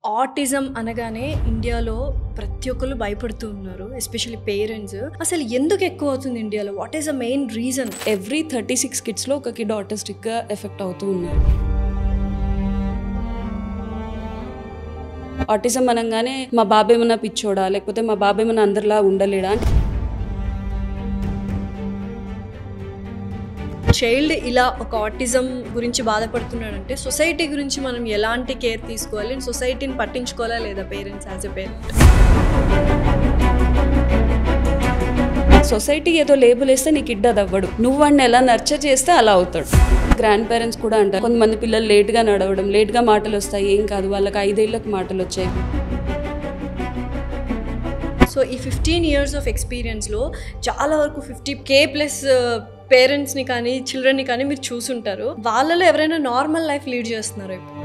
Autism అనగానే ఇండియాలో ప్రతి ఒక్కరు భయపడుతూ ఉన్నారు, ఎస్పెషల్లీ పేరెంట్స్. అసలు ఎందుకు ఎక్కువ అవుతుంది ఇండియాలో? What is the main reason? Every 36 కిడ్స్లో ఒక కిడ్ ఆటిస్టిక్గా ఎఫెక్ట్ అవుతూ ఉన్నారు. ఆటిజం అనగానే మా బాబు ఏమన్నా పిచ్చోడా, లేకపోతే మా బాబు ఏమన్నా అందరిలా ఉండలేడా. చైల్డ్ ఇలా ఒక ఆటిజం గురించి బాధపడుతున్నాడంటే సొసైటీ గురించి మనం ఎలాంటి కేర్ తీసుకోవాలి, సొసైటీని పట్టించుకోవాలా లేదా parents as a parent? Society ఏదో లేబుల్ వేస్తే నీ కిడ్ అది అవ్వడు, నువ్వు వాడిని ఎలా నర్చర్ చేస్తే అలా అవుతాడు. గ్రాండ్ పేరెంట్స్ కూడా అంటారు, కొంతమంది పిల్లలు లేట్గా నడవడం, లేట్గా మాటలు వస్తాయి, ఏం కాదు వాళ్ళకి 5 ఏళ్ళకి మాటలు వచ్చాయి. సో ఈ 15 years ఆఫ్ ఎక్స్పీరియన్స్లో చాలా వరకు 50K ప్లస్ పేరెంట్స్ని కానీ చిల్డ్రన్ని కానీ మీరు చూసుంటారు. వాళ్ళలో ఎవరైనా నార్మల్ లైఫ్ లీడ్ చేస్తున్నారు ఇప్పుడు?